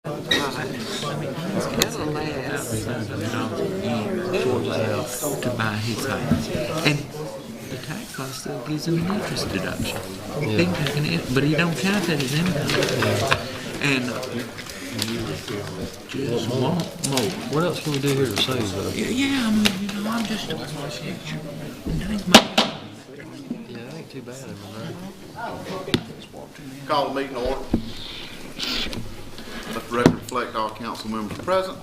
I mean, he's got a lab to buy his house, and the tax law still gives him an interest deduction. He can take but he don't count that as income. And just want more. What else can we do here to save though? Yeah, I mean, I'm just a appreciation. Yeah, that ain't too bad in Monroe. Call the meeting to order. Let the record reflect all council members present.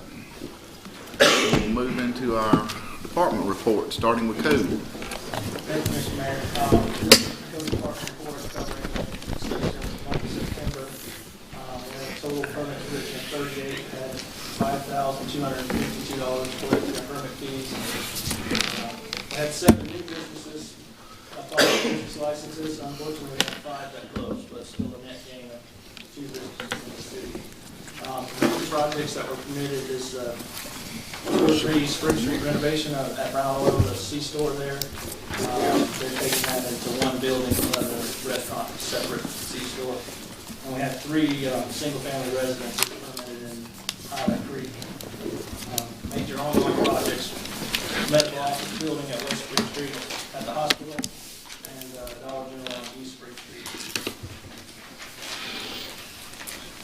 We'll move into our department report, starting with code. Thank you, Mr. Mayor. Code department report covering inspection of 20 September. We had a total permit position of 38, had $5,252 collected in permit fees. Had 7 new businesses, business licenses. Unfortunately, we had 5 that closed, but still a net gain of 2 businesses in the city. The projects that were permitted is Spring Street renovation at Brown Oil, the C-store there. They're taking that into one building, another restaurant, separate C-store. And we had 3 single-family residences permitted in Highland Creek. Major ongoing projects, medical office building at West Spring Street at the hospital, and Dollar General on East Spring Street.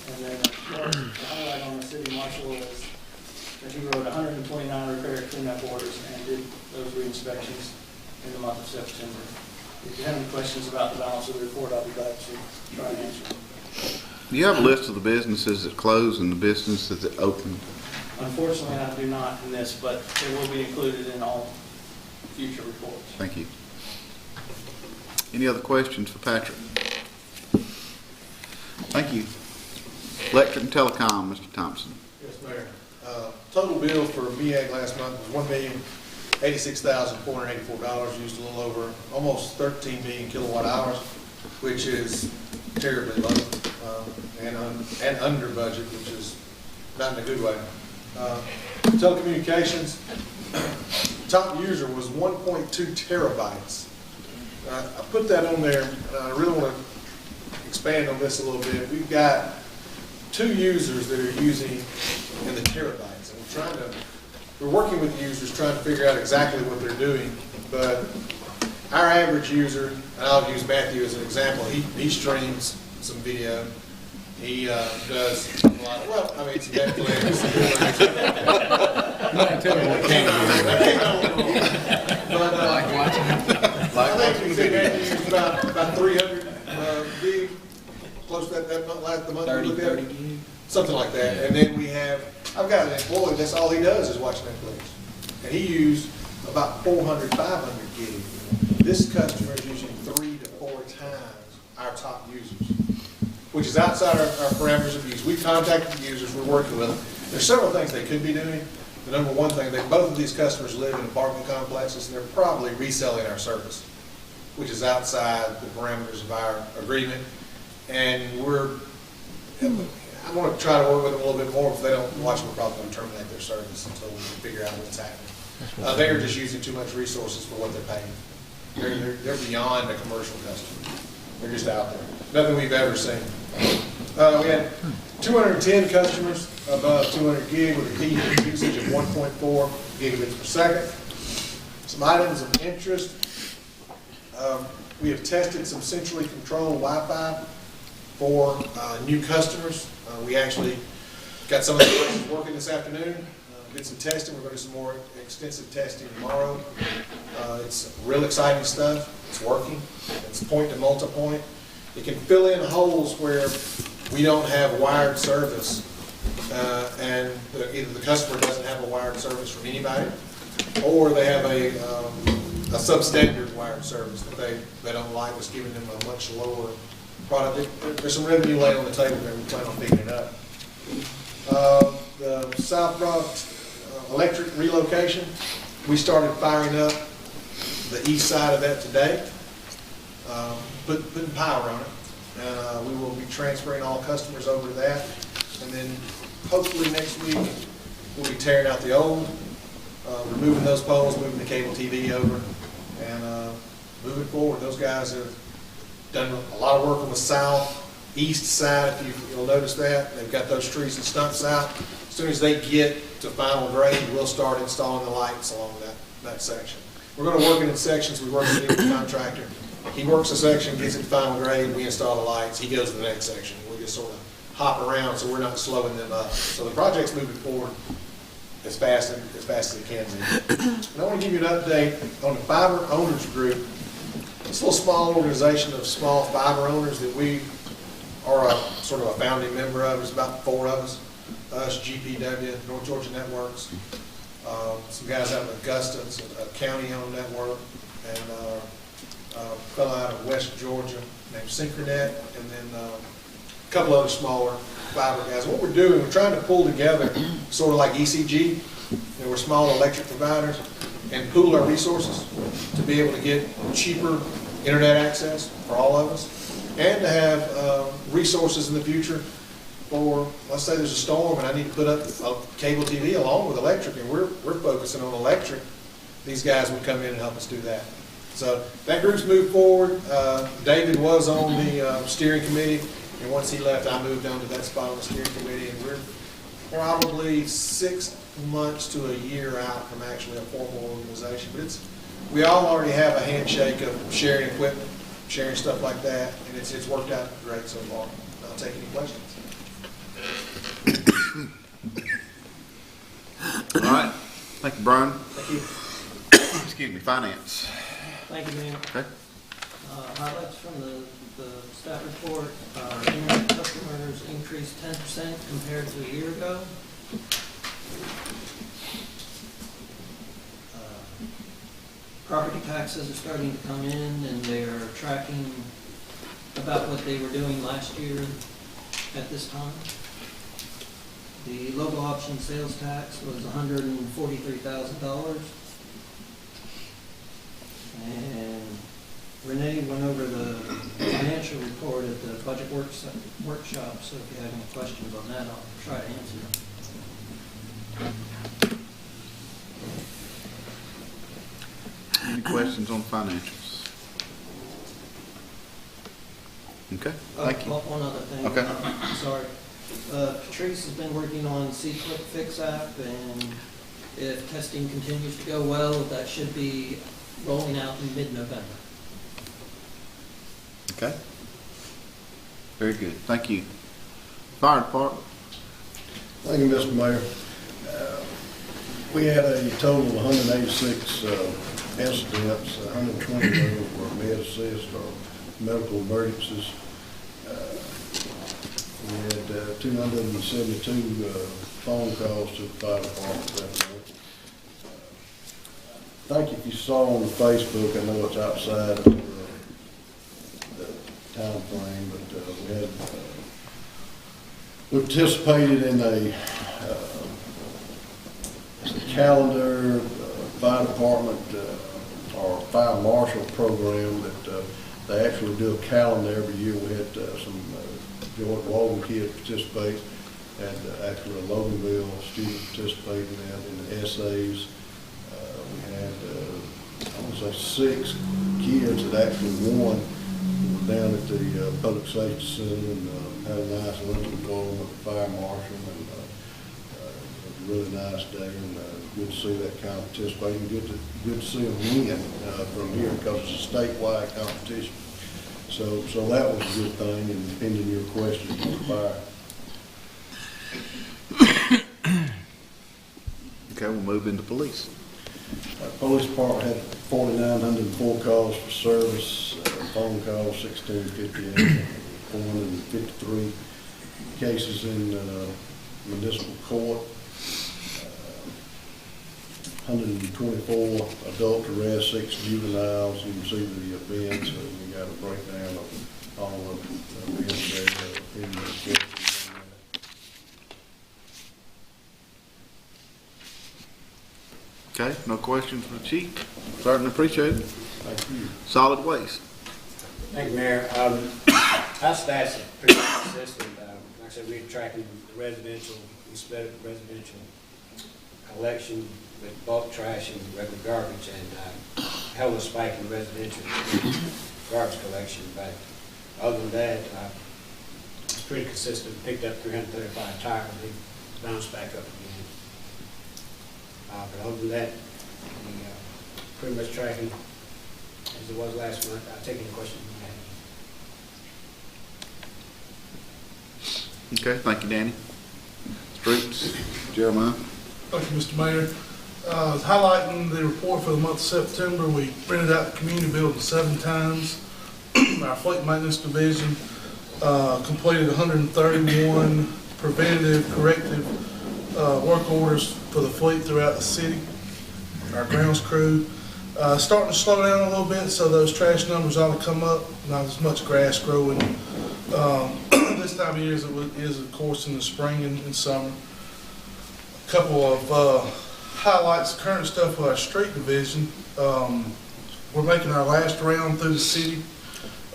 And then the highlight on the city marshal is that he wrote 129 repair cleanup orders and did those re-inspections in the month of September. If you have any questions about the balance of the report, I'll be glad to try and answer them. Do you have a list of the businesses that closed and the businesses that opened? Unfortunately, I do not in this, but it will be included in all future reports. Thank you. Any other questions for Patrick? Thank you. Electric and Telecom, Mr. Thompson. Yes, Mayor. Total bill for MEAG last month was $1,086,484, used a little over almost 13 million kilowatt hours, which is terribly low and under budget, which is not in a good way. Telecommunications, top user was 1.2 terabytes. I put that on there, and I really want to expand on this a little bit. We've got 2 users that are using in the terabytes, and we're working with the users trying to figure out exactly what they're doing. But our average user, and I'll use Matthew as an example, he streams some video. He does a lot of, well, I mean, it's Netflix. I think we use about 300 gig, close to that last the month. 30 gig. Something like that. Yeah. And then I've got an employee, that's all he does is watch Netflix. And he used about 400, 500 gig. This customer is using 3 to 4 times our top users, which is outside our parameters of use. We contacted the users, we're working with them. There's several things they could be doing. The number one thing, both of these customers live in apartment complexes, and they're probably reselling our service, which is outside the parameters of our agreement. And I want to try to work with them a little bit more. If they don't watch, we're probably going to terminate their service until we can figure out what's happening. They're just using too much resources for what they're paying. They're beyond a commercial customer. They're just out there. Nothing we've ever seen. We had 210 customers above 200 gig with a peak usage of 1.4 gigabits per second. Some items of interest. We have tested some centrally controlled Wi-Fi for new customers. We actually got some of the devices working this afternoon. Did some testing. We're going to do some more extensive testing tomorrow. It's real exciting stuff. It's working. It's point to multi-point. It can fill in holes where we don't have wired service, and either the customer doesn't have a wired service from anybody, or they have a substandard wired service that they don't like, that's giving them a much lower product. There's some revenue laid on the table there. We plan on picking it up. The South Bronx electric relocation, we started firing up the east side of that today, putting power on it. And we will be transferring all customers over to that. And then hopefully next week we'll be tearing out the old, removing those poles, moving the cable TV over, and moving forward. Those guys have done a lot of work on the south east side, if you'll notice that, they've got those trees and stumps out. As soon as they get to final grade, we'll start installing the lights along that section. We're gonna work it in sections. We work with the contractor. He works a section, gets it to final grade, we install the lights, he goes to the next section. We just sort of hop around so we're not slowing them up. So the project's moving forward as fast as it can be. And I want to give you an update on the fiber owners group. It's a little small organization of small fiber owners that we are sort of a founding member of. There's about 4 of us, GPW, North Georgia Networks, some guys out of Augusta, a county-owned network, and a fellow out of West Georgia named Synchronet, and then a couple other smaller fiber guys. What we're doing, we're trying to pull together sort of like ECG, we're small electric providers, and pool our resources to be able to get cheaper internet access for all of us, and to have resources in the future for, let's say there's a storm and I need to put up a cable TV along with electric, and we're focusing on electric. These guys would come in and help us do that. So that group's moved forward. David was on the steering committee, and once he left, I moved on to that spot on the steering committee, and we're probably 6 months to a year out from actually a formal organization. But we all already have a handshake of sharing equipment, sharing stuff like that, and it's worked out great so far. I'll take any questions. All right. Thank you, Brian. Thank you. Excuse me, finance. Thank you, Mayor. Okay. Highlights from the staff report. Internet customers increased 10% compared to a year ago. Property taxes are starting to come in, and they are tracking about what they were doing last year at this time. The local option sales tax was $143,000. And Renee went over the financial report at the budget workshop, so if you have any questions on that, I'll try to answer them. Any questions on financials? Okay, thank you. One other thing. Okay. Sorry. Patrice has been working on C-Click Fix app, and if testing continues to go well, that should be rolling out in mid-November. Okay. Very good. Thank you. Fire department. Thank you, Mr. Mayor. We had a total of 186 incidents, 120 of those were med assist or medical emergencies. We had 272 phone calls to the fire department that night. I think if you saw on Facebook, I know it's outside of the time frame, but we participated in a calendar fire department or fire marshal program that they actually do a calendar every year. We had some George Walden kids participate, and actually a Loganville student participated in the essays. We had, I want to say 6 kids that actually won down at the Public Safety Center, and had a nice luncheon for them with the fire marshal, and it was a really nice day, and good to see that kind of participating. Good to see them win from here, because it's a statewide competition. So that was a good thing, and pending your questions on fire. Okay, we'll move into police. Police department had 4,904 calls for service, phone calls 1,658, 453 cases in municipal court, 124 adult arrests, 6 juveniles. You can see the events, we got a breakdown of all of the events there in the court. Okay, no questions for the chief. Certainly appreciate it. Thank you. Solid waste. Thank you, Mayor. Our staff's pretty consistent. Like I said, we're tracking the residential, we split up the residential collection with bulk trash and regular garbage, and held a spike in residential garbage collection. But other than that, pretty consistent, picked up 335 tires, they bounced back up again. But other than that, pretty much tracking as it was last month. I'll take any questions you may have. Okay, thank you, Danny. Streets, Jeremiah. Thank you, Mr. Mayor. Highlighting the report for the month of September, we rented out the community building 7 times. Our fleet maintenance division completed 131 preventative, corrective work orders for the fleet throughout the city. Our grounds crew starting to slow down a little bit, so those trash numbers ought to come up. Not as much grass growing this time of year as it is, of course, in the spring and summer. A couple of highlights, current stuff with our street division. We're making our last round through the city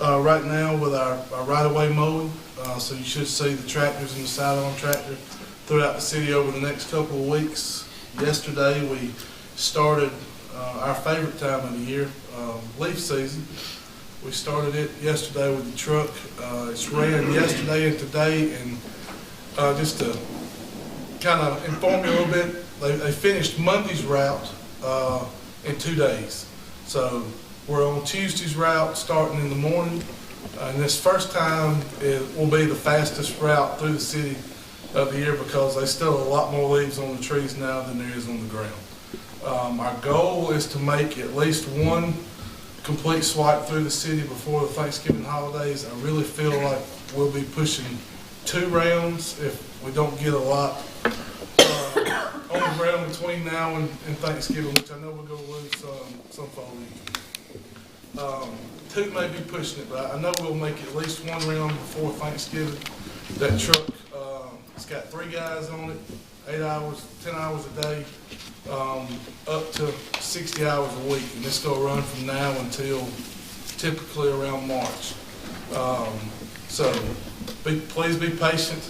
right now with our right-of-way mowing. So you should see the tractors and the sidearm tractor throughout the city over the next couple of weeks. Yesterday we started our favorite time of the year, leaf season. We started it yesterday with the truck. It's ran yesterday and today, and just to kind of inform you a little bit, they finished Monday's route in 2 days. So we're on Tuesday's route starting in the morning, and this first time it will be the fastest route through the city of the year because there's still a lot more leaves on the trees now than there is on the ground. Our goal is to make at least one complete swipe through the city before the Thanksgiving holidays. I really feel like we'll be pushing 2 rounds if we don't get a lot on the ground between now and Thanksgiving, which I know we're going to lose some foliage. 2 may be pushing it, but I know we'll make at least 1 round before Thanksgiving. That truck, it's got 3 guys on it, 8 hours, 10 hours a day, up to 60 hours a week, and it's going to run from now until typically around March. So please be patient.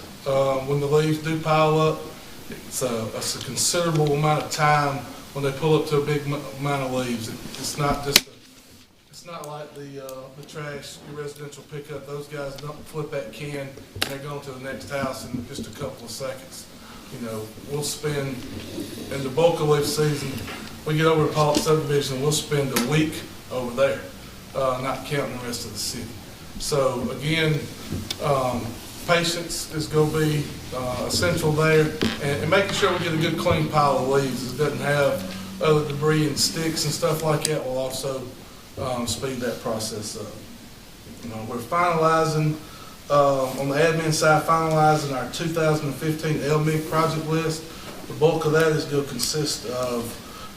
When the leaves do pile up, it's a considerable amount of time when they pull up to a big amount of leaves. It's not like the trash, your residential pickup. Those guys don't flip that can and they're going to the next house in just a couple of seconds. You know, we'll spend, in the bulk of leaf season, we get over to Pollock subdivision, we'll spend a week over there, not counting the rest of the city. So again, patience is going to be essential there, and making sure we get a good clean pile of leaves. It doesn't have other debris and sticks and stuff like that will also speed that process up. You know, we're finalizing, on the admin side, finalizing our 2015 LMIG project list. The bulk of that is going to consist of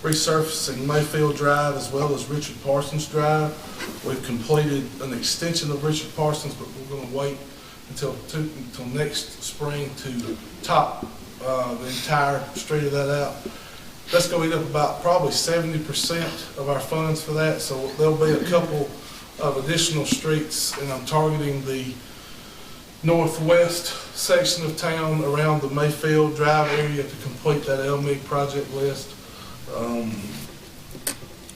resurfacing Mayfield Drive as well as Richard Parsons Drive. We've completed an extension of Richard Parsons, but we're going to wait until next spring to top the entire street of that out. That's going to eat up about probably 70% of our funds for that, so there'll be a couple of additional streets, and I'm targeting the northwest section of town around the Mayfield Drive area to complete that LMIG project list.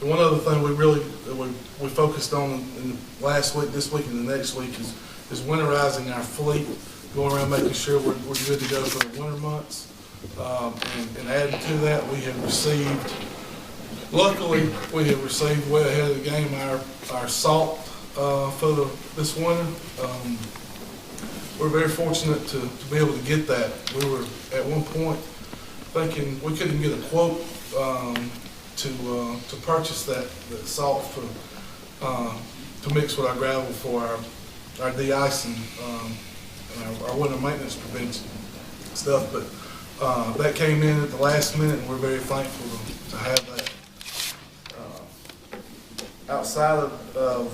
One other thing we focused on in the last week, this week, and the next week is winterizing our fleet, going around making sure we're good to go for the winter months. And adding to that, luckily we have received way ahead of the game our salt for this winter. We're very fortunate to be able to get that. We were at one point thinking we couldn't get a quote to purchase that salt to mix with our gravel for our de-icing and our winter maintenance prevention stuff. But that came in at the last minute, and we're very thankful to have that. Outside of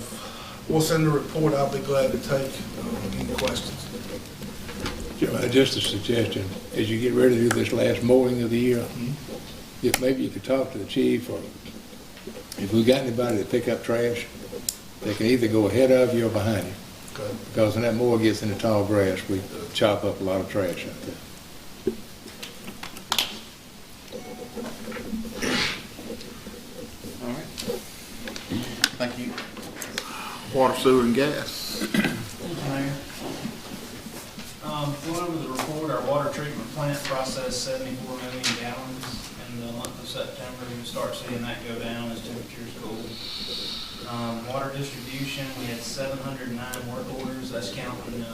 what's in the report, I'll be glad to take any questions. Just a suggestion, as you get ready to do this last mowing of the year, if maybe you could talk to the chief, or if we got anybody to pick up trash, they can either go ahead of you or behind you. Okay. Because when that mower gets in the tall grass, we chop up a lot of trash out there. All right. Thank you. Water, sewer, and gas. processed 74 million gallons in the month of September. You'll start seeing that go down as temperatures cool. Water distribution, we had 709 work orders. That's counting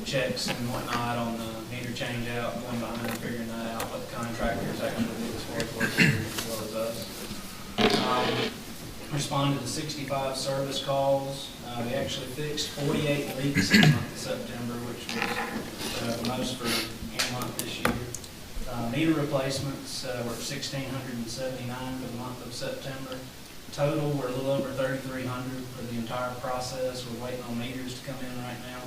checks and whatnot on the meter change out, going behind and figuring that out, what the contractors actually do as far as work orders as well as us. Responded to 65 service calls. We actually fixed 48 leaks in the month of September, which was the most for any month this year. Meter replacements were 1,679 for the month of September. Total, we're a little over 3,300 for the entire process. We're waiting on meters to come in right now.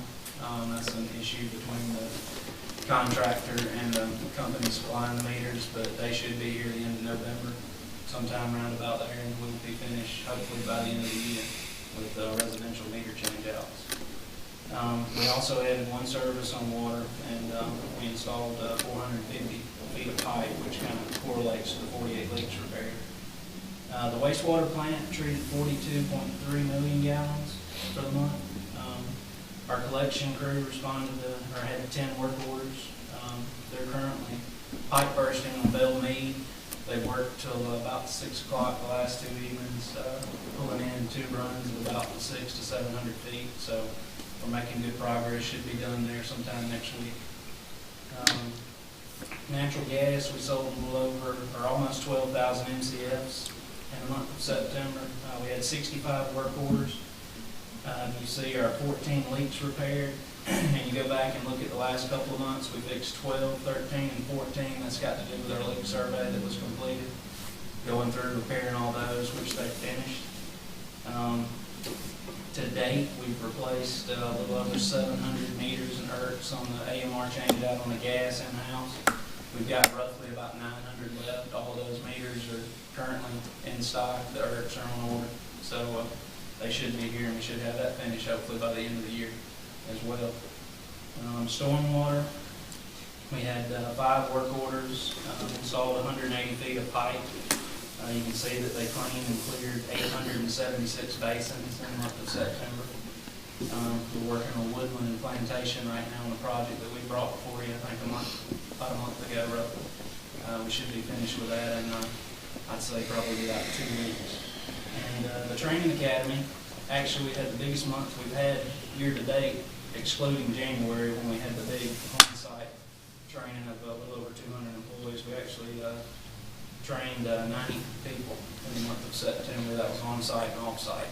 That's an issue between the contractor and the company supplying the meters, but they should be here at the end of November, sometime around about there, and we'll be finished hopefully by the end of the year with residential meter change outs. We also added one service on water, and we installed 450 feet of pipe, which kind of correlates to the 48 leaks repaired. The wastewater plant treated 42.3 million gallons for the month. Our collection crew responded to, or had 10 work orders. They're currently pipe bursting on Belle Meade. They worked till about 6 o'clock the last 2 evenings, pulling in 2 runs of about 600 to 700 feet. So we're making good progress. Should be done there sometime next week. Natural gas, we sold a little over, or almost 12,000 MCFs in the month of September. We had 65 work orders. You see our 14 leaks repaired, and you go back and look at the last couple of months, we fixed 12, 13, and 14. That's got to do with our leak survey that was completed. Going through repairing all those, which they finished. To date, we've replaced a little over 700 meters and ERTs on the AMR change out on the gas in-house. We've got roughly about 900 left. All of those meters are currently in stock. The ERTs are on order. So they should be here, and we should have that finished hopefully by the end of the year as well. Stormwater, we had 5 work orders, installed 180 feet of pipe. You can see that they cleaned and cleared 876 basins in the month of September. We're working on Woodland and Plantation right now on a project that we brought before you, I think about a month ago roughly. We should be finished with that in, I'd say probably about 2 weeks. And the training academy, actually we had the biggest month we've had year to date, excluding January when we had the big on-site training of a little over 200 employees. We actually trained 90 people in the month of September. That was on-site and off-site.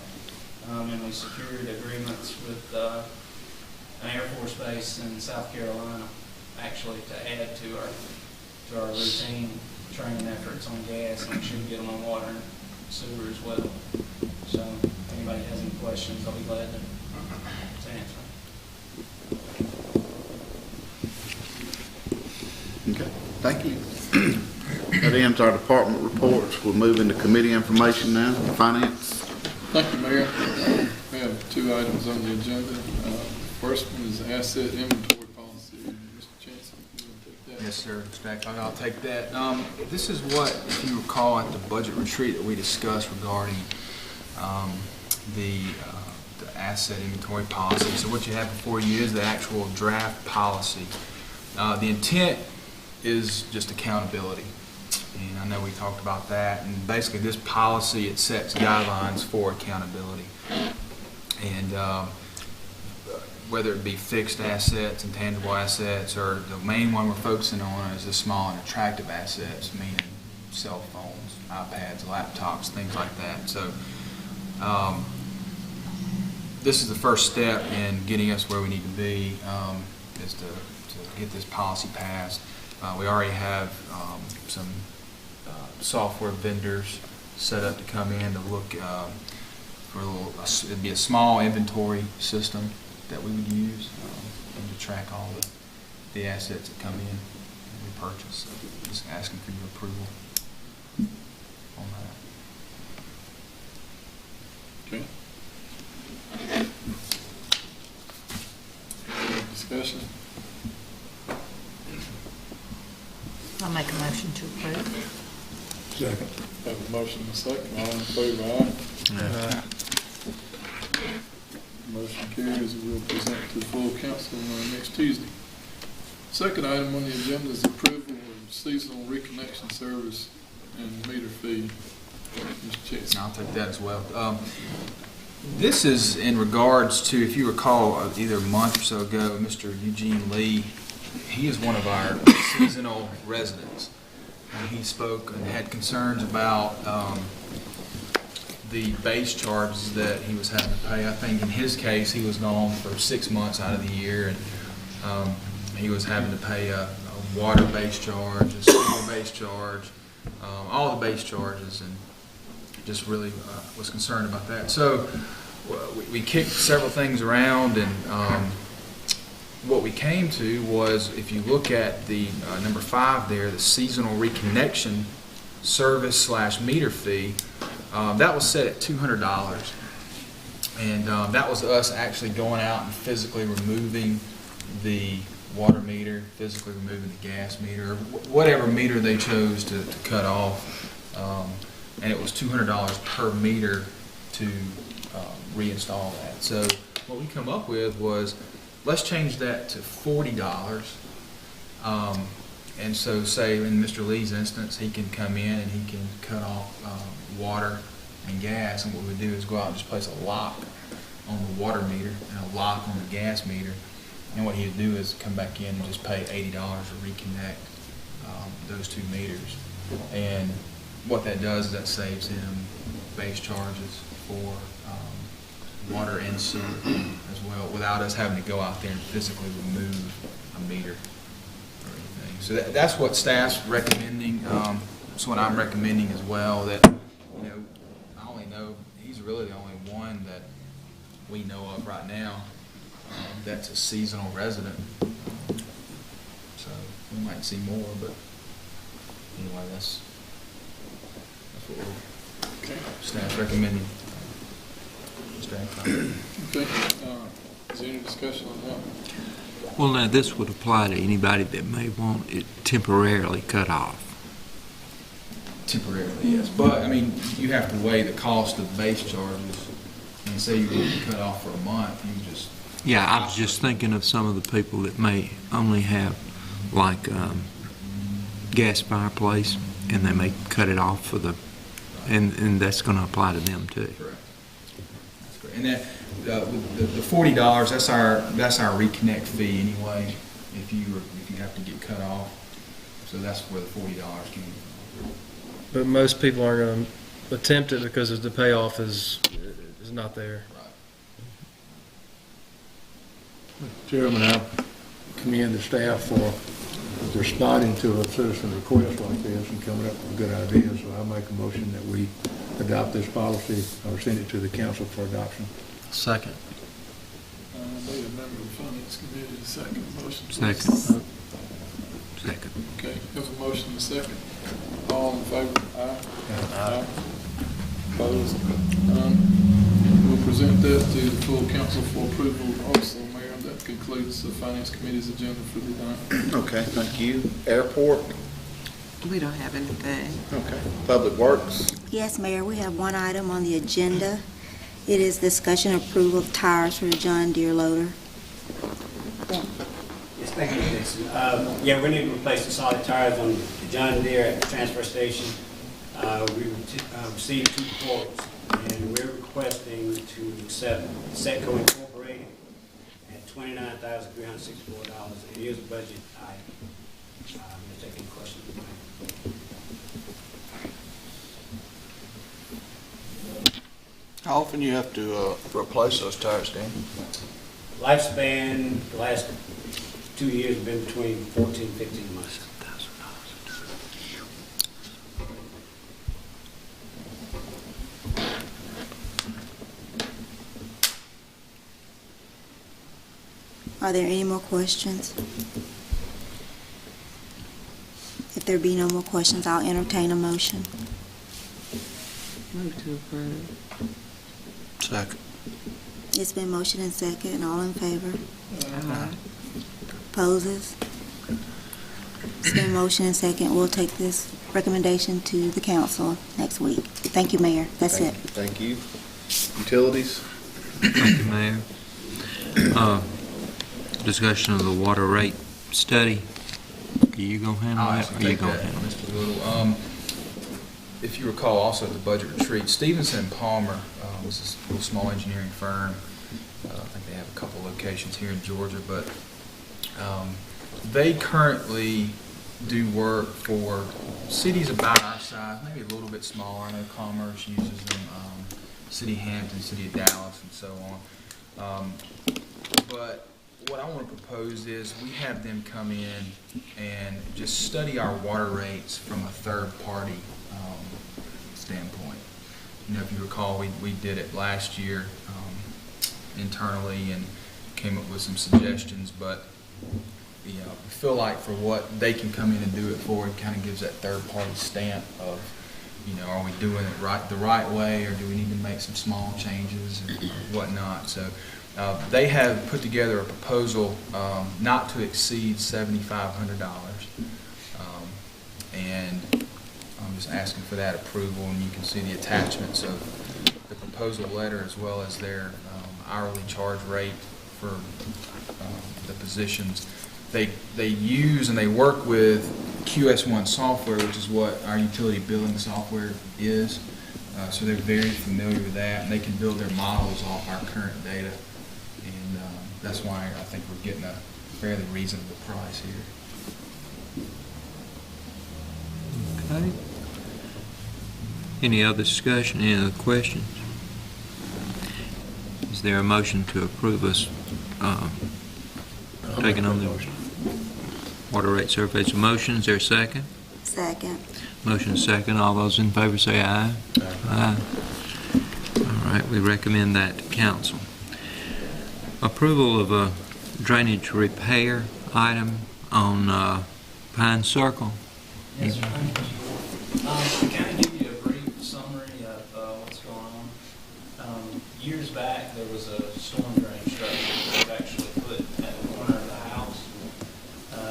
And we secured agreements with an Air Force base in South Carolina, actually to add to our routine training efforts on gas, and we should get them on water and sewer as well. So if anybody has any questions, I'll be glad to answer. Okay, thank you. That ends our department reports. We'll move into committee information now. Finance. Thank you, Mayor. We have 2 items on the agenda. First one is asset inventory policy. Mr. Chancellor, you want to take that? Yes, sir. I'll take that. This is what, if you recall, at the budget retreat that we discussed regarding the asset inventory policy. So what you have before you is the actual draft policy. The intent is just accountability. And I know we talked about that. And basically this policy, it sets guidelines for accountability. And whether it be fixed assets, intangible assets, or the main one we're focusing on is the small and attractive assets, meaning cell phones, iPads, laptops, things like that. So this is the first step in getting us where we need to be, is to get this policy passed. We already have some software vendors set up to come in to look for it'd be a small inventory system that we would use and to track all the assets that come in and we purchase. So just asking for your approval on that. Okay. Discussion? I'll make a motion to approve. Second. Have a motion and a second. All in favor, aye? Motion carries. We'll present to the full council next Tuesday. Second item on the agenda is approval of seasonal reconnection service and meter fee. Mr. Chase. I'll take that as well. This is in regards to, if you recall, either a month or so ago, Mr. Eugene Lee, he is one of our seasonal residents. And he spoke and had concerns about the base charges that he was having to pay. I think in his case, he was gone for 6 months out of the year, and he was having to pay a water base charge, a sewer base charge, all the base charges, and just really was concerned about that. So we kicked several things around, and what we came to was, if you look at the number 5 there, the seasonal reconnection service / meter fee, that was set at $200. And that was us actually going out and physically removing the water meter, physically removing the gas meter, or whatever meter they chose to cut off. And it was $200 per meter to reinstall that. So what we come up with was, let's change that to $40. And so say in Mr. Lee's instance, he can come in and he can cut off water and gas, and what we do is go out and just place a lock on the water meter and a lock on the gas meter. And what he would do is come back in and just pay $80 to reconnect those 2 meters. And what that does is that saves him base charges for water and sewer as well, without us having to go out there and physically remove a meter or anything. So that's what staff's recommending. That's what I'm recommending as well. That, you know, I only know he's really the only one that we know of right now that's a seasonal resident. So we might see more, but anyway, that's what we're staff recommending. Okay. Is there any discussion on that? Well, now, this would apply to anybody that may want it temporarily cut off. Temporarily, yes. But, I mean, you have to weigh the cost of base charges. And say you want to cut off for a month, you just... Yeah, I was just thinking of some of the people that may only have, like, gas fireplace, and they may cut it off for the... And that's going to apply to them, too. Correct. That's correct. And that, the $40, that's our reconnect fee anyway, if you have to get cut off. So that's where the $40 came from. But most people aren't going to attempt it because the payoff is not there. Chairman, I commend the staff for responding to a citizen request like this and coming up with good ideas. So I make a motion that we adopt this policy or send it to the council for adoption. Second. I need a member of the Finance Committee to second the motion. Second. Second. Okay, there's a motion and a second. All in favor? Aye. Aye. Opposed? None. We'll present that to the full council for approval also, Mayor. That concludes the Finance Committee's agenda for the night. Okay, thank you. Airport? We don't have anything. Okay. Public Works? Yes, Mayor, we have one item on the agenda. It is discussion approval of tires for the John Deere loader. Yes, thank you, Dixon. Yeah, we need to replace the solid tires on the John Deere at the transfer station. We received 2 quotes, and we're requesting to accept Setco Incorporated at $29,364. It is a budget item. I'm going to take any questions. How often do you have to replace those tires, Dan? Lifespan, the last 2 years have been between 14 and 15 months. Are there any more questions? If there be no more questions, I'll entertain a motion. Move to approve. Second. It's been motion and second. All in favor? Aye. Opposes? It's been motion and second. We'll take this recommendation to the council next week. Thank you, Mayor. That's it. Thank you. Utilities? Thank you, Mayor. Discussion of the water rate study, are you gonna handle I'll that? actually Or you take gonna that, handle it? Mr. Little. If you recall, also at the budget retreat, Stevenson and Palmer was this little small engineering firm. I think they have a couple locations here in Georgia, but they currently do work for cities about our size, maybe a little bit smaller. I know Commerce uses them, City of Hampton, City of Dallas, and so on. But what I want to propose is we have them come in and just study our water rates from a third-party standpoint. You know, if you recall, we did it last year internally and came up with some suggestions, but you know, we feel like for what they can come in and do it for, it kind of gives that third-party stamp of, you know, are we doing it the right way, or do we need to make some small changes and whatnot? So they have put together a proposal not to exceed $7,500, and I'm just asking for that approval, and you can see the attachments of the proposal letter as well as their hourly charge rate for the positions. They use and they work with QS1 software, which is what our utility billing software is. So they're very familiar with that, and they can build their models off our current data. And that's why I think we're getting a fairly reasonable price here. Okay. Any other discussion, any other questions? Is there a motion to approve us taking on the water rate surveys? A motion, is there a second? Second. Motion second. All those in favor say aye. Aye. All right, we recommend that to council. Approval of a drainage repair item on Pine Circle. Yes, sir. Thank you. To kind of give you a brief summary of what's going on. Years back, there was a storm drain structure that was actually put at the corner of the house.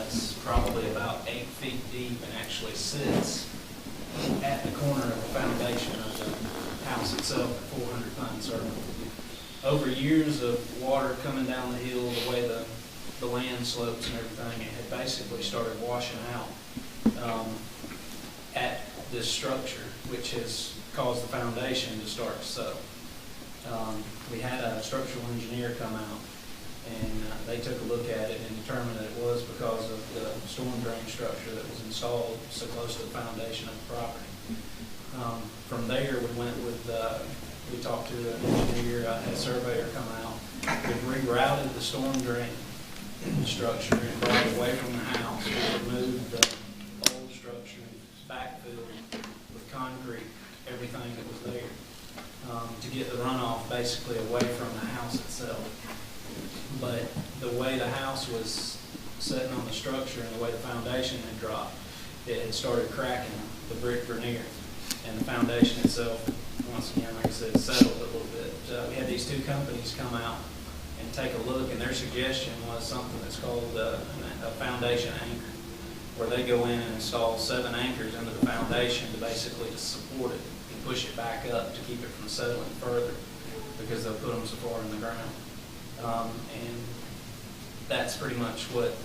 It's probably about 8 feet deep and actually sits at the corner of the foundation of the house itself at 400 Pine Circle. Over years of water coming down the hill, the way the land slopes and everything, it had basically started washing out at this structure, which has caused the foundation to start to settle. We had a structural engineer come out, and they took a look at it and determined that it was because of the storm drain structure that was installed so close to the foundation of the property. From there, we talked to an engineer, had a surveyor come out. We rerouted the storm drain structure and brought it away from the house. We removed the old structure and backfilled with concrete everything that was there to get the runoff basically away from the house itself. But the way the house was sitting on the structure and the way the foundation had dropped, it had started cracking the brick veneer, and the foundation itself, once again, like I said, settled a little bit. We had these two companies come out and take a look, and their suggestion was something that's called a foundation anchor, where they go in and install 7 anchors into the foundation to basically support it and push it back up to keep it from settling further, because they'll put them so far in the ground. And that's pretty much what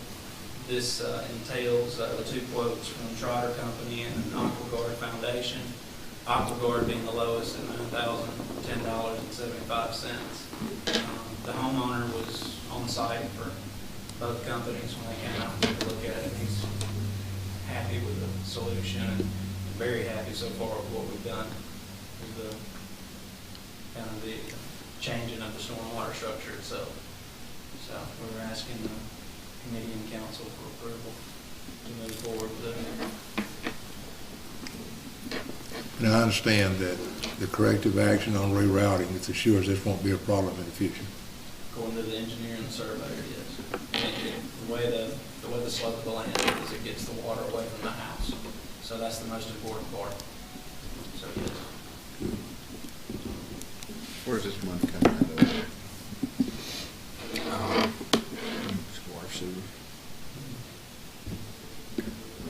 this entails. The 2 quotes from Trotter Company and AquaGuard Foundation. AquaGuard being the lowest at $9,010.75. The homeowner was on site for both companies when they came out and took a look at it. He's happy with the solution and very happy so far with what we've done with the kind of the changing of the stormwater structure itself. So we were asking the committee and council for approval to move forward with it. Now, I understand that the corrective action on rerouting, it assures this won't be a problem in the future. According to the engineer and the surveyor, yes. And the way the slope of the land is, it gets the water away from the house. So that's the most important part. So yes. Where's this money coming out of? Water sewer.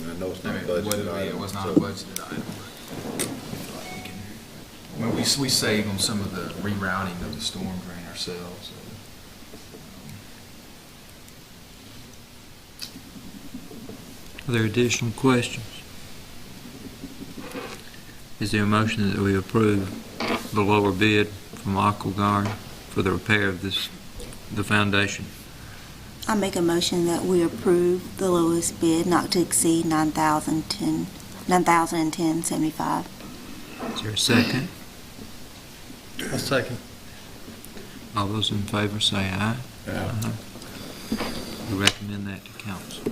I know it's not a budgeted item. It was not a budgeted item. We save on some of the rerouting of the storm drain ourselves. Are there additional questions? Is there a motion that we approve the lower bid from Aquagard for the repair of the foundation? I make a motion that we approve the lowest bid not to exceed $9,010.75. Is there a second? A second. All those in favor say aye. Aye. We recommend that to council.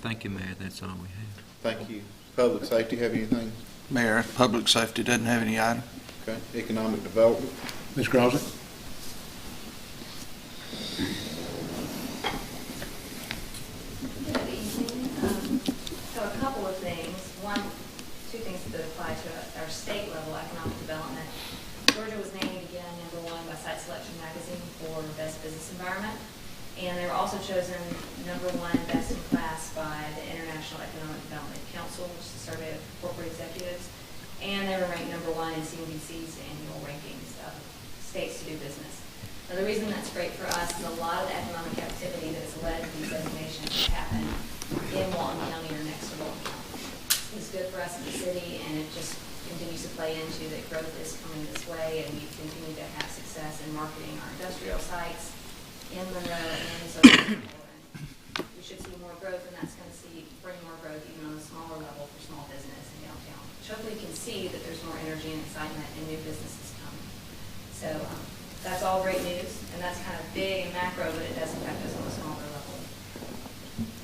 Thank you, Mayor. That's all we have. Thank you. Public safety, have anything? Mayor, public safety doesn't have any item. Okay. Economic development? Ms. Crosby? Good evening. So a couple of things. Two things that apply to our state level economic development. Georgia was named again #1 by Site Selection Magazine for Best Business Environment. And they were also chosen #1 best in class by the International Economic Development Council, which is a survey of corporate executives. And they were ranked #1 in CNBC's annual rankings of states to do business. Now, the reason that's great for us is a lot of the economic activity that has led to these designations happen in Walton County or next to Walton County. It's good for us in the city, and it just continues to play into that growth is coming this way, and we continue to have success in marketing our industrial sites in Monroe and in Southern Florida. We should see more growth, and that's going to bring more growth even on a smaller level for small business in downtown. Which hopefully you can see that there's more energy and excitement and new businesses coming. So that's all great news, and that's kind of big and macro, but it does affect us on a smaller level.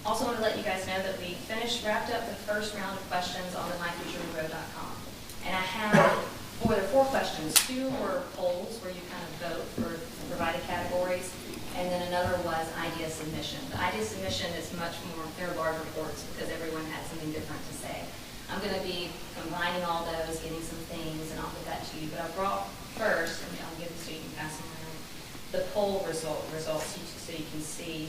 Also want to let you guys know that we wrapped up the first round of questions on the myfuturemonroe.com. And I have, there are 4 questions. 2 were polls where you kind of vote for provided categories. And then another was idea submission. The idea submission is much more, they're large reports because everyone had something different to say. I'm going to be combining all those, getting some things, and I'll put that to you. But I brought first, and I'll give this so you can pass them around, the poll results so you can see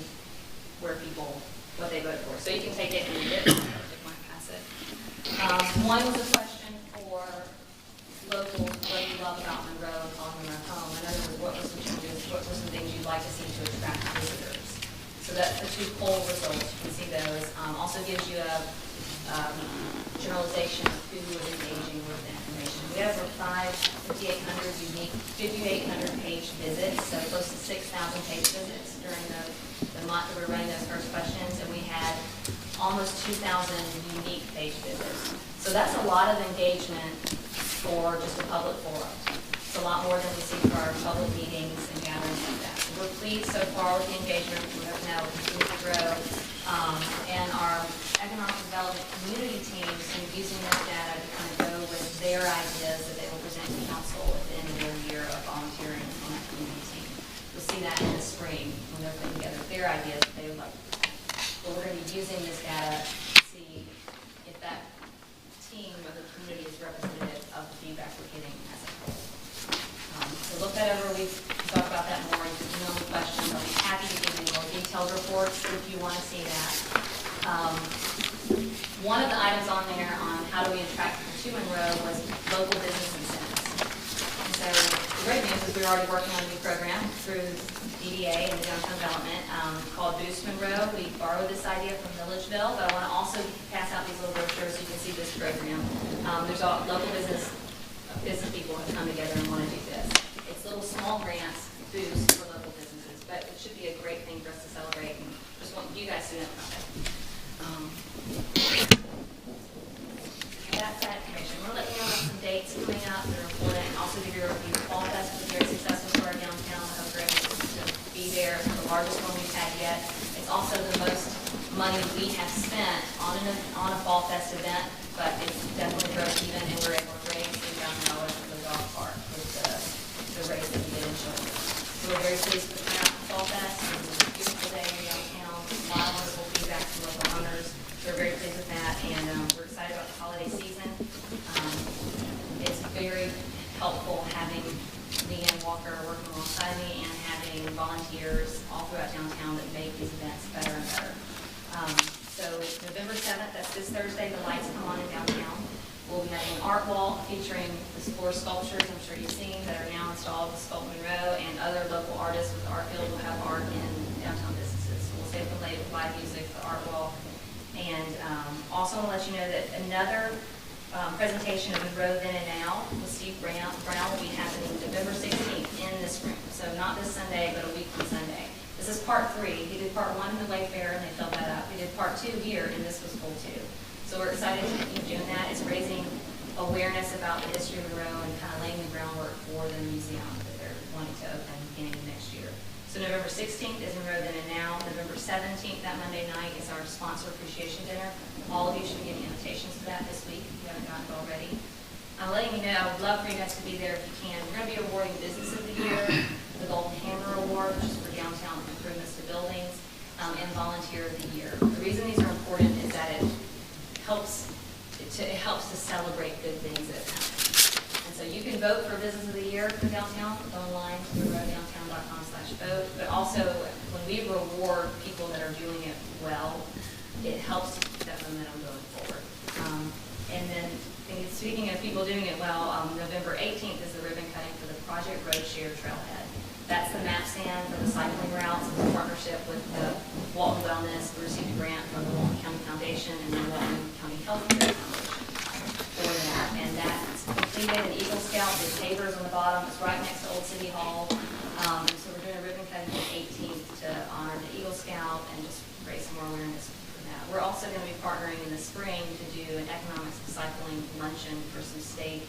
what they voted for. So you can take it and read it. If I pass it. One was a question for locals, what do you love about Monroe and calling Monroe home? Another was what were some changes, what were some things you'd like to see to attract visitors? So that's the 2 poll results. You can see those. Also gives you a generalization of who was engaging with the information. We had over 5,800 unique, 5,800 page visits, so close to 6,000 page visits during the month that we were running those first questions, and we had almost 2,000 unique page visits. So that's a lot of engagement for just a public forum. It's a lot more than we see for our public meetings and gatherings like that. So we're pleased so far with the engagement. We hope now we'll continue to grow. And our economic development community team is going to be using this data to kind of go with their ideas that they will present to council at the end of their year of volunteering on that community team. We'll see that in the spring when they're putting together their ideas that they would like to present. But we're going to be using this data to see if that team of the community is representative of the feedback we're getting as a whole. So look that over. We can talk about that more. You can email me questions. I'll be happy to give you more detailed reports if you want to see that. One of the items on there on how do we attract people to Monroe was local business incentives. And so the great news is we're already working on a new program through DDA and the Downtown Development called Boost Monroe. We borrowed this idea from Milledgeville, but I want to also pass out these little brochures so you can see this program. There's all local business people have come together and want to do this. It's little small grants, boosts for local businesses, but it should be a great thing for us to celebrate, and just want you guys to know about it. That's that information. We'll let you know about some dates coming up that are important, and also give you a review. Fall Fest was very successful for our downtown. I hope we're able to be there. It's the largest one we've had yet. It's also the most money we have spent on a Fall Fest event, but it's definitely broke even, and we're able to raise $3,000 for the dog park with the race that we did in children. So we're very pleased with the turnout for Fall Fest. It was a beautiful day in downtown. A lot of wonderful feedback from local owners. We're very pleased with that, and we're excited about the holiday season. It's very helpful having Leanne Walker working alongside me and having volunteers all throughout downtown that make these events better and better. So November 7th, that's this Thursday, the lights come on in downtown. We'll be having an art wall featuring the 4 sculptures I'm sure you've seen that are now installed with Sculpt Monroe, and other local artists with the art field will have art in downtown businesses. So we'll stay up late with live music, the art wall. And also want to let you know that another presentation of Monroe Then and Now with Steve Brown will be happening November 16th in this room. So not this Sunday, but a week from Sunday. This is part 3. He did part 1 in the Wayfair, and they filled that up. He did part 2 here, and this was full 2. So we're excited to keep doing that. It's raising awareness about the history of Monroe and kind of laying the groundwork for the museum that they're wanting to open beginning of next year. So November 16th is Monroe Then and Now. November 17th, that Monday night, is our sponsor appreciation dinner. All of you should be getting invitations to that this week if you haven't gotten it already. I'm letting you know, I would love for you guys to be there if you can. We're going to be awarding Business of the Year, the Golden Hammer Award, which is for downtown improvements to buildings, and Volunteer of the Year. The reason these are important is that it helps to celebrate good things that have happened. And so you can vote for Business of the Year for downtown. Go online to monroedowntown.com/vote. But also, when we reward people that are doing it well, it helps to keep that momentum going forward. And then, speaking of people doing it well, November 18th is the ribbon cutting for the Project Road Share Trailhead. That's the map stand for the cycling routes in partnership with the Walton Wellness. We received a grant from the Walton County Foundation and the Walton County Health Care Foundation for that. And that's completed. An Eagle Scout did pavers on the bottom. It's right next to Old City Hall. And so we're doing a ribbon cutting on the 18th to honor the Eagle Scout and just raise some more awareness for that. We're also going to be partnering in the spring to do an economics of cycling luncheon for some state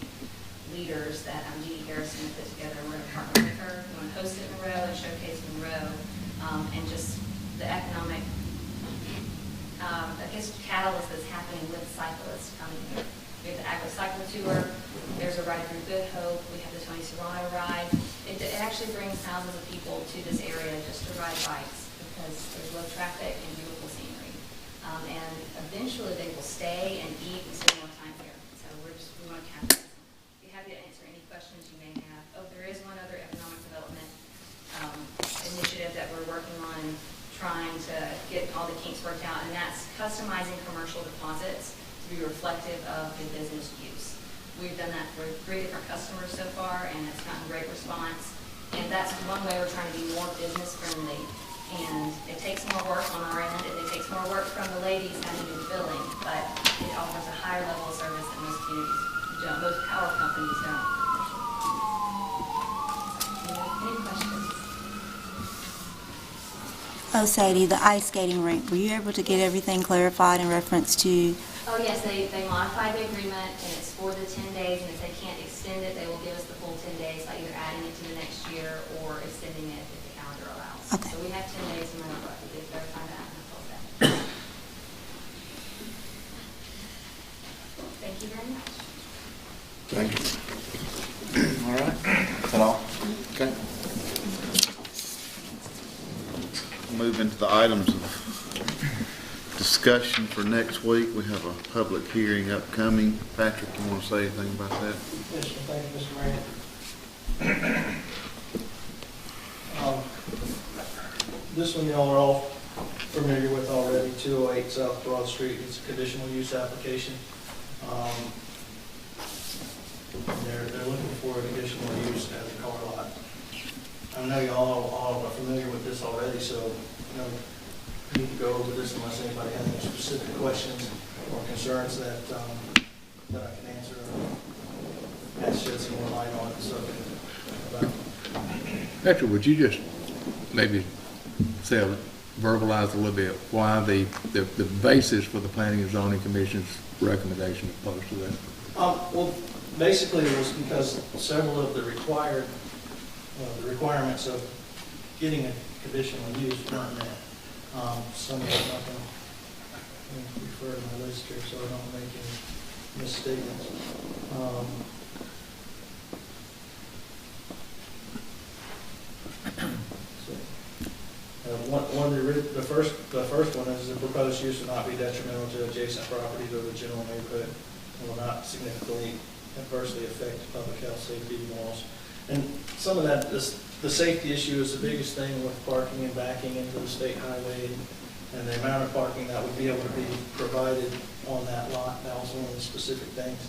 leaders that Dee Harrison put together. We're going to partner with her. We want to host it in Monroe and showcase Monroe, and just the economic, catalyst that's happening with cyclists coming here. We have the Agro Cycle Tour. There's a ride through Good Hope. We have the Tony Serrano ride. It actually brings thousands of people to this area just to ride bikes because there's low traffic and beautiful scenery. And eventually they will stay and eat and spend more time here. So we want to capitalize. Happy to answer any questions you may have. Oh, there is one other economic development initiative that we're working on, trying to get all the kinks worked out, and that's customizing commercial deposits to be reflective of the business use. We've done that for 3 different customers so far, and it's gotten great response. And that's one way we're trying to be more business friendly. And it takes more work on our end, and it takes more work from the ladies having to do the billing, but it offers a higher level of service that most communities don't, most power companies don't. Any questions? Oh, Sadie, the ice skating rink, were you able to get everything clarified in reference to? Oh, yes, they modified the agreement, and it's for the 10 days, and if they can't extend it, they will give us the full 10 days by either adding it to the next year or extending it if the calendar allows. Okay. So we have 10 days, and we're going to verify that, and that's all that. Thank you very much. Thank you. All right. Is that all? Okay. Move into the items of discussion for next week. We have a public hearing upcoming. Patrick, you want to say anything about that? Yes, sir. Thank you, Mr. Mayor. This one y'all are all familiar with already, 208 South Broad Street. It's a conditional use application. They're looking for an additional use as a car lot. I know you all are familiar with this already, so I need to go over this unless anybody has any specific questions or concerns that I can answer and shed some more light on it. So, Patrick, would you just maybe verbalize a little bit why the basis for the Planning and Zoning Commission's recommendation opposed to that? Well, basically it was because several of the requirements of getting a conditional use weren't met. Some of them I can refer to my list here so I don't make any misstatements. The first one is the proposed use will not be detrimental to adjacent properties or the general neighborhood and will not significantly adversely affect public health, safety, and morals. And some of that, the safety issue is the biggest thing with parking and backing into the state highway and the amount of parking that would be able to be provided on that lot. That was one of the specific things.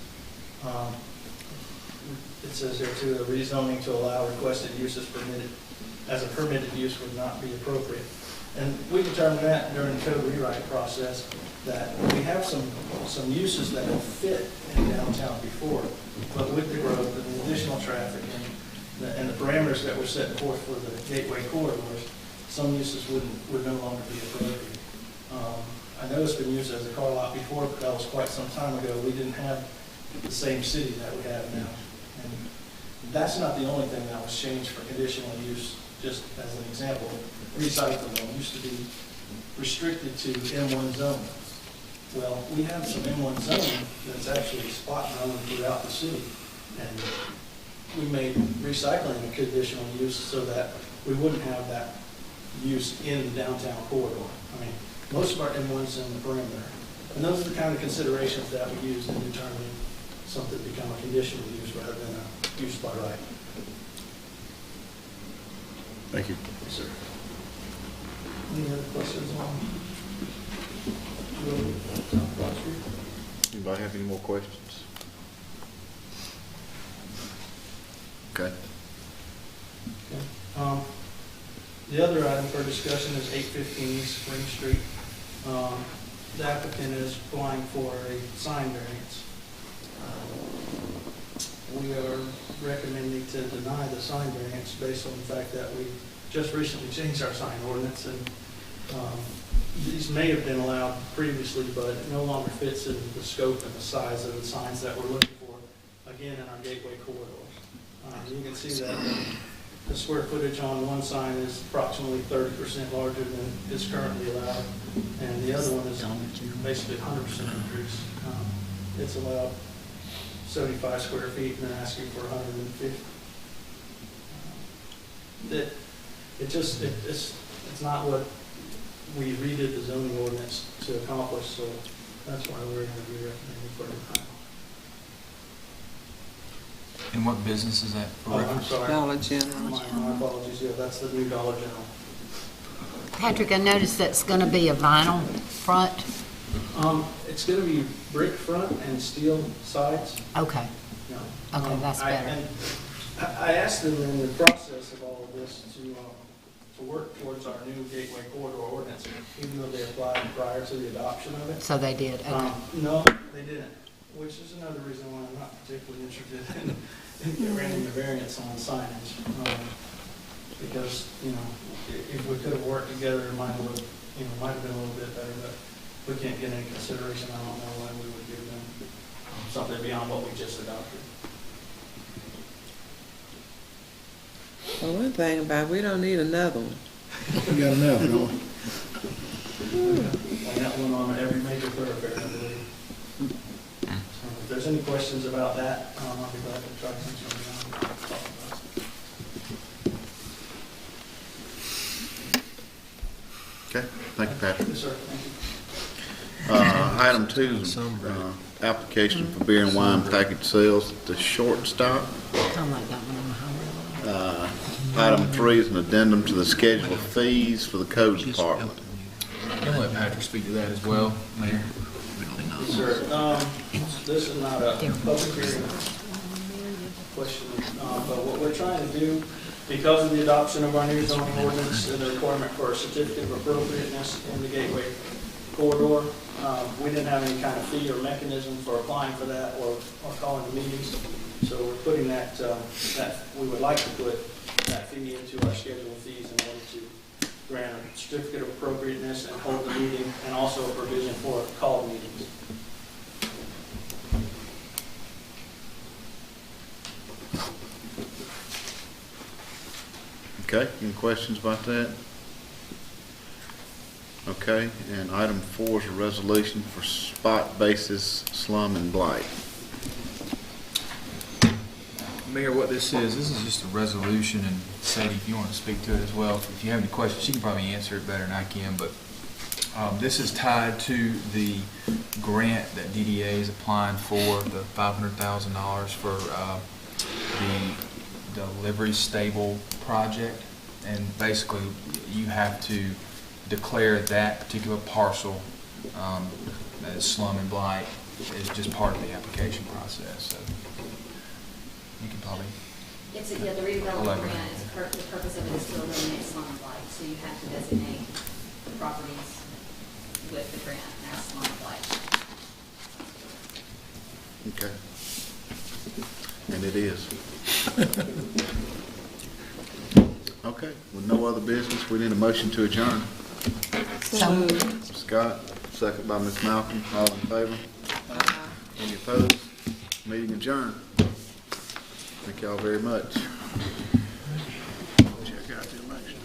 It says here too, the rezoning to allow requested uses permitted as a permitted use would not be appropriate. And we determined that during the code rewrite process, that we have some uses that have fit in downtown before, but with the growth and the additional traffic and the parameters that were set forth for the gateway corridors, some uses would no longer be appropriate. I know it's been used as a car lot before, but that was quite some time ago. We didn't have the same city that we have now. And that's not the only thing that was changed for conditional use. Just as an example, recycling used to be restricted to M1 zone. Well, we have some M1 zone that's actually spot zoning throughout the city. And we made recycling a conditional use so that we wouldn't have that use in the downtown corridor. I mean, most of our M1's in the perimeter. And those are the kind of considerations that we use in determining something to become a conditional use rather than a use by right. Thank you. Yes, sir. Any other questions on Broad Street? Anybody have any more questions? Okay. Okay. The other item for discussion is 815 East Spring Street. The applicant is applying for a sign variance. We are recommending to deny the sign variance based on the fact that we just recently changed our sign ordinance, and these may have been allowed previously, but it no longer fits in the scope and the size of the signs that we're looking for, again, in our gateway corridors. You can see that the square footage on one sign is approximately 30% larger than is currently allowed, and the other one is basically 100% increase. It's allowed 75 square feet, and they're asking for 150. It's not what we redid the zoning ordinance to accomplish, so that's why we're going to be recommending for denial. And what business is that? Oh, I'm sorry. Dollar General. My apologies. Yeah, that's the new Dollar General. Patrick, I noticed that's going to be a vinyl front. It's going to be brick front and steel sides. Okay. No. Okay, that's better. I asked them in the process of all of this to work towards our new gateway corridor ordinance, even though they applied prior to the adoption of it. So they did. Okay. No, they didn't, which is another reason why I'm not particularly interested in granting the variance on signage. Because, if we could have worked together, it might have been a little bit better, but we can't get any consideration. I don't know why we would give them something beyond what we just adopted. Well, one thing about it, we don't need another one. We got enough, don't we? I got one on every major thoroughfare, I believe. So if there's any questions about that, I'll be glad to try to answer them. Okay, thank you, Patrick. Yes, sir. Thank you. Item 2 is application for beer and wine package sales at the Shortstop. Kind of like that one on the highway. Item 3 is an addendum to the schedule of fees for the code department. I'll let Patrick speak to that as well, Mayor. Yes, sir. This is not a public hearing question, but what we're trying to do, because of the adoption of our new zoning ordinance and the requirement for a certificate of appropriateness in the gateway corridor, we didn't have any kind of fee or mechanism for applying for that or calling the meetings. So we're putting that we would like to put that fee into our schedule of fees in order to grant a certificate of appropriateness and hold the meeting, and also a provision for called meetings. Okay, any questions about that? Okay, and item 4 is a resolution for spot basis slum and blight. Mayor, what this is just a resolution, and Sadie, if you want to speak to it as well, if you have any questions, she can probably answer it better than I can, but this is tied to the grant that DDA is applying for, the $500,000 for the delivery stable project, and basically you have to declare that particular parcel as slum and blight is just part of the application process. So you can probably. It's, the redevelopment grant is the purpose of it is to eliminate slum and blight, so you have to designate properties with the grant, and that's on the flight. Okay. And it is. Okay, with no other business, we need a motion to adjourn. So Scott, second by Ms. Malcolm, all in favor? Any opposed? Meeting adjourned. Thank y'all very much. Check out the election.